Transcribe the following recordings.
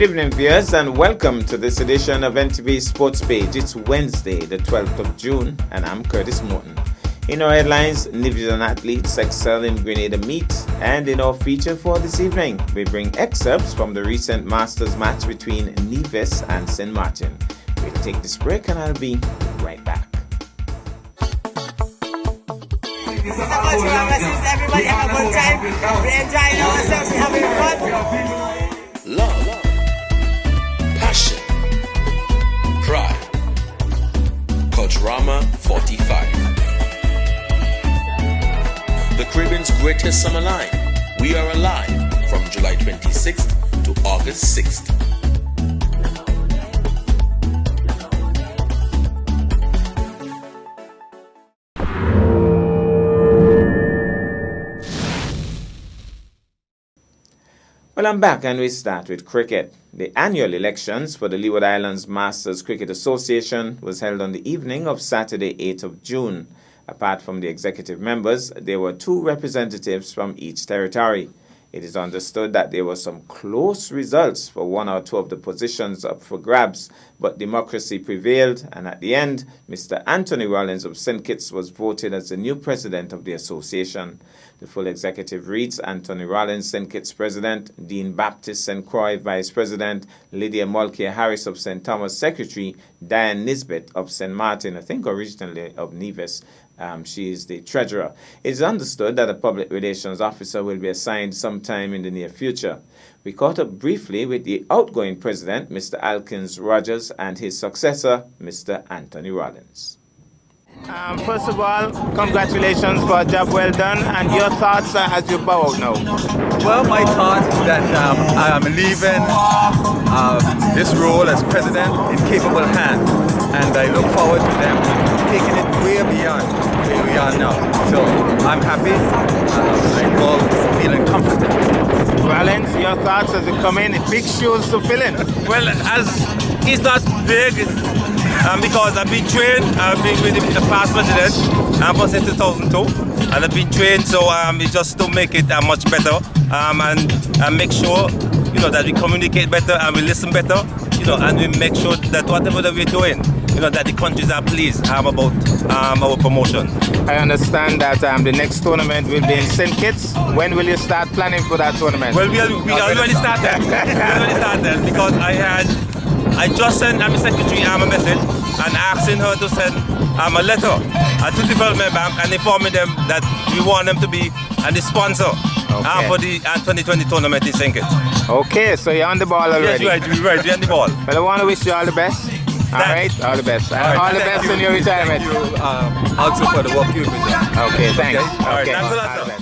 Good evening, viewers, and welcome to this edition of NTV Sports Page. It's Wednesday, the 12th of June, and I'm Curtis Morton. In our headlines, Nivision athletes excel in Grenada meet, and in our feature for this evening, we bring excerpts from the recent Masters match between Nevis and St. Martin. We'll take this break, and I'll be right back. Everybody have a good time. We're enjoying ourselves. We're having fun. Love, passion, pride. Culturama 45. The Caribbean's greatest summer line. We are alive from July 26th to August 6th. Well, I'm back, and we start with cricket. The annual elections for the Leeward Islands Masters Cricket Association was held on the evening of Saturday, 8th of June. Apart from the executive members, there were 2 representatives from each territory. It is understood that there were some close results for 1 or 2 of the positions up for grabs, but democracy prevailed, and at the end, Mr. Anthony Rollins of St. Kitts was voted as the new president of the association. The full executive reads: Anthony Rollins, St. Kitts President; Dean Baptist St. Croix, Vice President; Lydia Mulcair Harris of St. Thomas, Secretary; Diane Nisbet of St. Martin, I think originally of Nevis. She is the treasurer. It is understood that a public relations officer will be assigned sometime in the near future. We caught up briefly with the outgoing president, Mr. Alkins Rogers, and his successor, Mr. Anthony Rollins. First of all, congratulations for a job well done, and your thoughts as you bow out now. Well, my thought is that I am leaving this role as president in capable hands, and I look forward to them taking it way beyond where we are now. So I'm happy. I'm all feeling comfortable. Rollins, your thoughts as you come in? Big shoes to fill in. Well, as it's not big, because I've been trained. I've been with the past president for since 2002, and I've been trained. So it's just to make it much better, and make sure that we communicate better and we listen better, and we make sure that whatever that we're doing, that the countries are pleased about our promotion. I understand that the next tournament will be in St. Kitts. When will you start planning for that tournament? Well, we already started. Because I just sent my secretary a message and asking her to send a letter to the Development Bank and informing them that we want them to be the sponsor for the 2020 tournament in St. Kitts. Okay, so you're on the ball already. Yes, right, we're on the ball. Well, I want to wish you all the best. All right, all the best. All the best in your retirement. Thank you also for the work you've been doing. Okay, thanks. Okay. All right, thanks a lot, sir.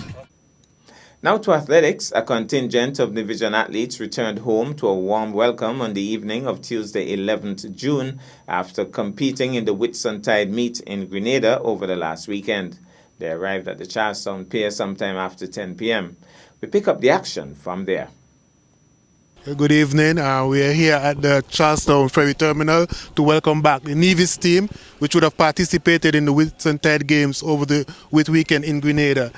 Now to athletics. A contingent of Division athletes returned home to a warm welcome on the evening of Tuesday, 11th June, after competing in the Whitsuntide meet in Grenada over the last weekend. They arrived at the Charlestown Pier sometime after 10 p.m. We pick up the action from there. Good evening. We are here at the Charlestown Ferry Terminal to welcome back the Nevis team, which would have participated in the Whitsuntide Games over the weekend in Grenada.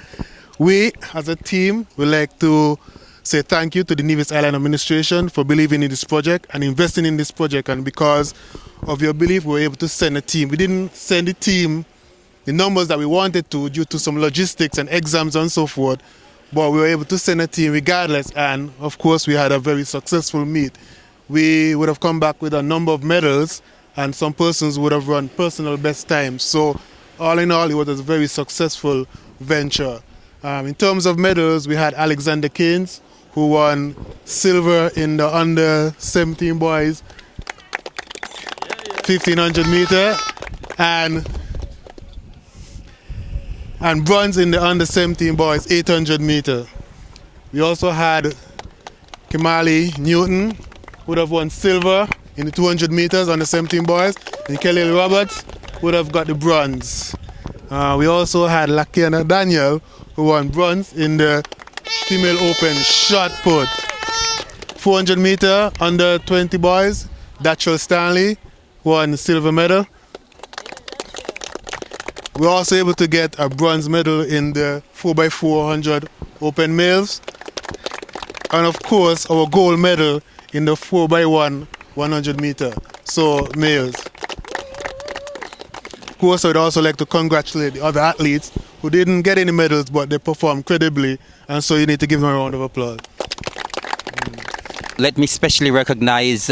We, as a team, would like to say thank you to the Nevis Island administration for believing in this project and investing in this project. And because of your belief, we were able to send a team. We didn't send the team the numbers that we wanted to due to some logistics and exams and so forth. But we were able to send a team regardless, and of course we had a very successful meet. We would have come back with a number of medals, and some persons would have run personal best times. So all in all, it was a very successful venture. In terms of medals, we had Alexander Keynes, who won silver in the under 17 boys 1500 meter, and bronze in the under 17 boys 800 meter. We also had Kimali Newton, who would have won silver in the 200 meters under 17 boys, and Kelly Roberts would have got the bronze. We also had Lakiana Daniel, who won bronze in the female open shot put. 400 meter under 20 boys, Dachel Stanley won the silver medal. We were also able to get a bronze medal in the 4x400 open males. And of course, our gold medal in the 4x1 100 meter. So, males. Of course, I would also like to congratulate the other athletes who didn't get any medals, but they performed credibly, and so you need to give them a round of applause. Let me specially recognize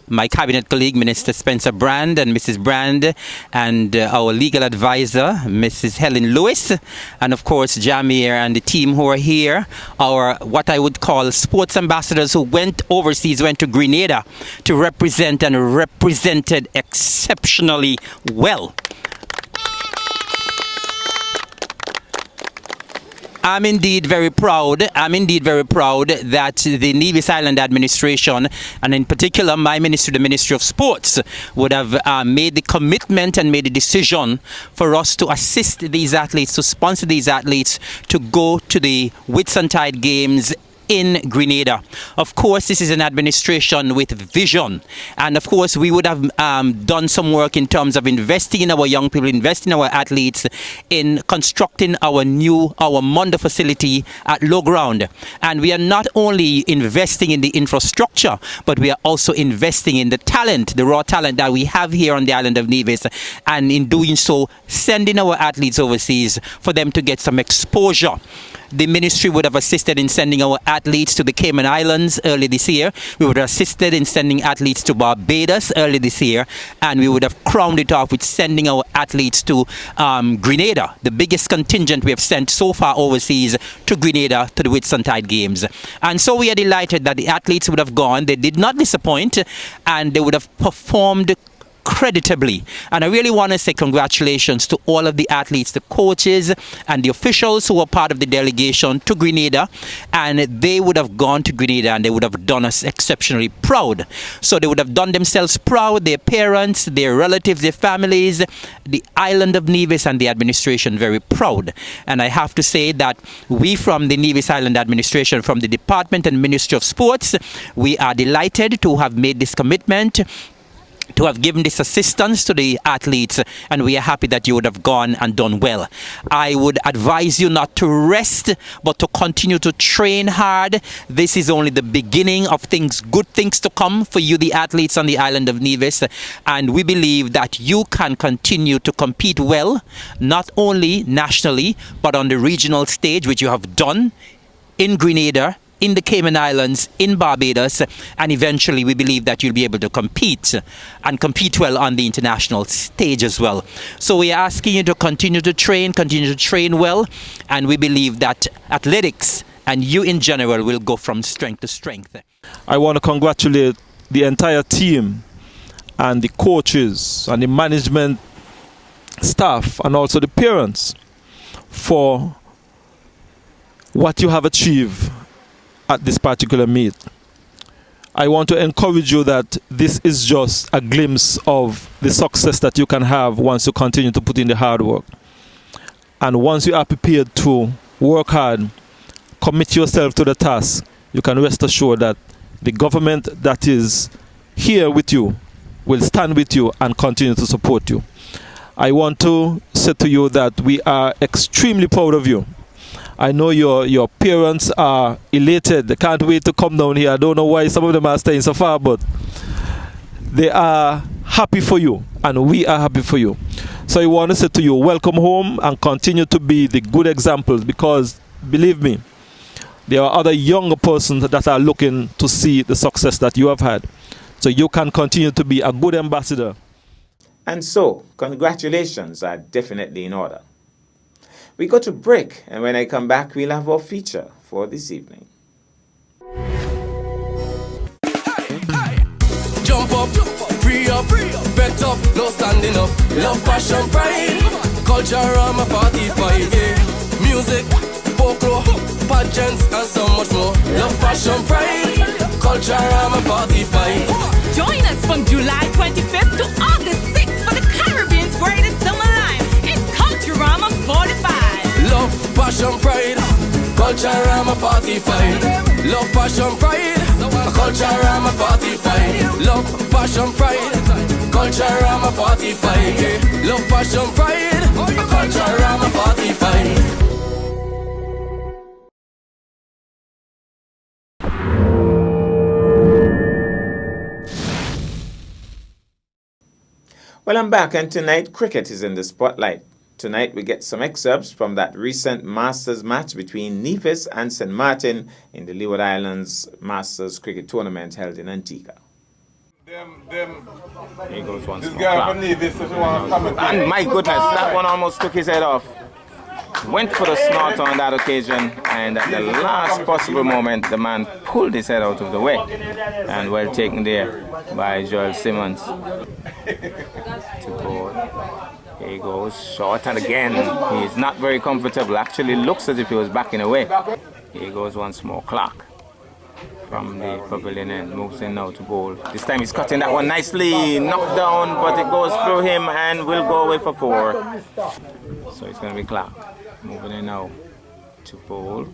my cabinet colleague, Minister Spencer Brand and Mrs. Brand, and our legal advisor, Mrs. Helen Lewis, and of course Jamir and the team who are here, our what I would call sports ambassadors who went overseas, went to Grenada to represent and represented exceptionally well. I'm indeed very proud that the Nevis Island administration, and in particular my ministry, the Ministry of Sports, would have made the commitment and made the decision for us to assist these athletes, to sponsor these athletes to go to the Whitsuntide Games in Grenada. Of course, this is an administration with vision, and of course we would have done some work in terms of investing in our young people, investing in our athletes, in constructing our Munda facility at low ground. And we are not only investing in the infrastructure, but we are also investing in the talent, the raw talent that we have here on the island of Nevis, and in doing so sending our athletes overseas for them to get some exposure. The ministry would have assisted in sending our athletes to the Cayman Islands early this year. We would have assisted in sending athletes to Barbados early this year. And we would have crowned it off with sending our athletes to Grenada, the biggest contingent we have sent so far overseas to Grenada to the Whitsuntide Games. And so we are delighted that the athletes would have gone. They did not disappoint, and they would have performed creditably. And I really want to say congratulations to all of the athletes, the coaches and the officials who were part of the delegation to Grenada, and they would have gone to Grenada and they would have done us exceptionally proud. So they would have done themselves proud, their parents, their relatives, their families, the island of Nevis and the administration very proud. And I have to say that we from the Nevis Island administration, from the Department and Ministry of Sports, we are delighted to have made this commitment, to have given this assistance to the athletes, and we are happy that you would have gone and done well. I would advise you not to rest, but to continue to train hard. This is only the beginning of things, good things to come for you, the athletes on the island of Nevis, and we believe that you can continue to compete well, not only nationally, but on the regional stage, which you have done in Grenada, in the Cayman Islands, in Barbados, and eventually we believe that you'll be able to compete and compete well on the international stage as well. So we are asking you to continue to train well, and we believe that athletics and you in general will go from strength to strength. I want to congratulate the entire team and the coaches and the management staff and also the parents for what you have achieved at this particular meet. I want to encourage you that this is just a glimpse of the success that you can have once you continue to put in the hard work. And once you are prepared to work hard, commit yourself to the task, you can rest assured that the government that is here with you will stand with you and continue to support you. I want to say to you that we are extremely proud of you. I know your parents are elated. They can't wait to come down here. I don't know why some of them are staying so far, but they are happy for you, and we are happy for you. So I want to say to you, welcome home and continue to be the good examples, because believe me, there are other younger persons that are looking to see the success that you have had. So you can continue to be a good ambassador. And so, congratulations are definitely in order. We go to break, and when I come back, we'll have our feature for this evening. Jump up, free up, bet up, no standing up. Love, passion, pride, culture, I'm a 45, yeah. Music, folklore, pageants, and so much more. Love, passion, pride, culture, I'm a 45. Join us from July 25th to August 6th for the Caribbean's greatest summer line. It's Culturama 45. Love, passion, pride, Culturama 45. Love, passion, pride, Culturama 45. Love, passion, pride, Culturama 45. Yeah. Love, passion, pride, Culturama 45. Well, I'm back, and tonight cricket is in the spotlight. Tonight we get some excerpts from that recent Masters match between Nevis and St. Martin in the Leeward Islands Masters cricket tournament held in Antigua. Here goes one small clap. And my goodness, that one almost took his head off. Went for the snort on that occasion, and at the last possible moment, the man pulled his head out of the way. And well taken there by Joel Simmons. To board. Here he goes, short, and again, he is not very comfortable. Actually looks as if he was backing away. Here goes once more, Clark. From the pavilion end, moves in now to bowl. This time he's cutting that one nicely, knocked down, but it goes through him and will go away for 4. So it's going to be Clark. Moving in now to bowl.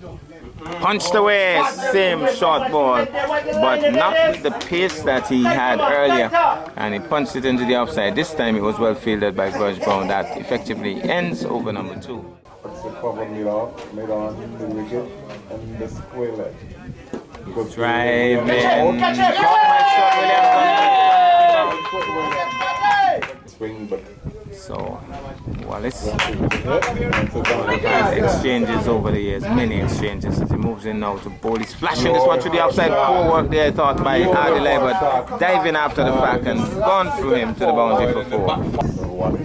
Punched away, same short ball, but not with the pace that he had earlier. And he punched it into the offside. This time it was well fielded by Burge Brown. That effectively ends over number 2. Made on the wicket and the square leg. Driving. Swing, but so Wallace exchanges over the years, many exchanges as he moves in now to bowl. He's flashing this one to the outside. Poor work there, I thought, by Adelaide, but diving after the fact and gone through him to the boundary for 4.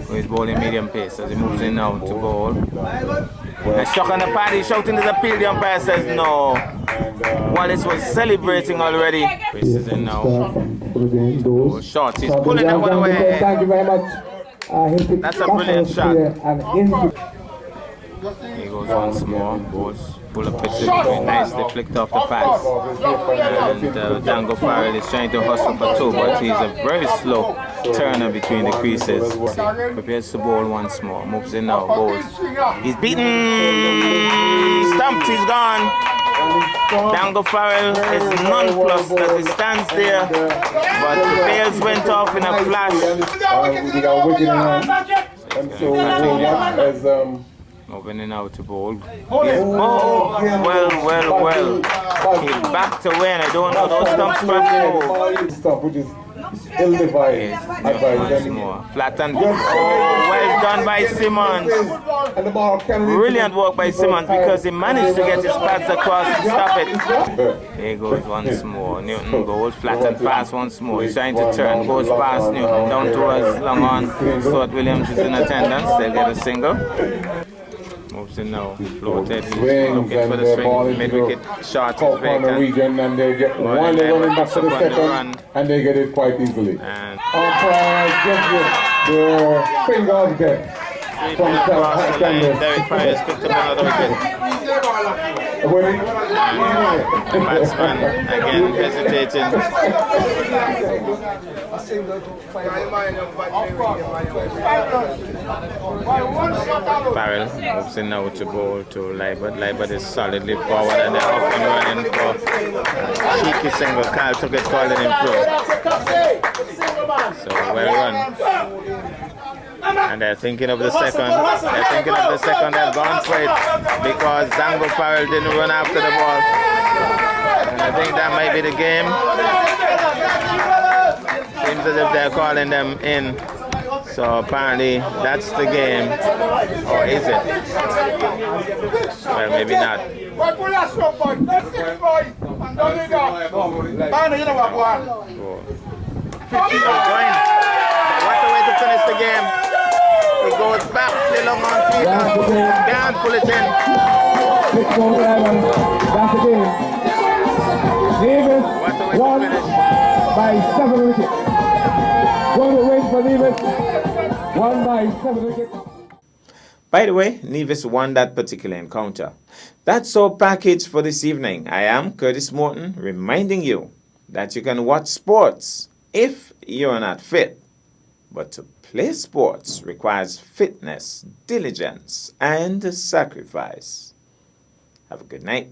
So he's bowling medium pace as he moves in now to bowl. And Shock on the party, shouting his appeal. The umpire says no. Wallace was celebrating already. Races in now. Oh, short. He's pulling that one away. Thank you very much. That's a brilliant shot. He goes once more. Goes full of pitch. Nicely flicked off the pass. And Django Farrell is trying to hustle for 2, but he's a very slow turner between the creases. Prepares to bowl once more. Moves in now. Bowls. He's beaten. Stumped. He's gone. Django Farrell is nonplussed as he stands there, but the bails went off in a flash. Moving in out to bowl. Oh, well. He backed away, and I don't know those stumps from once more. Flat and well done by Simmons. Brilliant work by Simmons because he managed to get his pads across and stop it. Here goes once more. Newton goes flat and fast once more. He's trying to turn, goes past Newton down towards long on. Stuart Williams is in attendance. They'll get a single. Moves in now, floated, he's looking for the swing, mid-wicket shot is vacant. And they get one running back to the second, and they get it quite easily. And the finger of death. From Derek Price picked up another wicket. The batsman again hesitating. Farrell moves in now to bowl to Libert. Libert is solidly forward and they're off and running for cheeky single. Kyle took it, called it in through. So well run. And they're thinking of the second. They've gone for it because Django Farrell didn't run after the ball. And I think that might be the game. Seems as if they're calling them in. So apparently that's the game. Or is it? Well, maybe not. Keep going. What a way to finish the game. He goes back, still on feet. Can't pull it in. That's the game. Nevis won by 7 wickets. One win for Nevis. Won by 7 wickets. By the way, Nevis won that particular encounter. That's our package for this evening. I am Curtis Morton, reminding you that you can watch sports if you're not fit. But to play sports requires fitness, diligence, and sacrifice. Have a good night.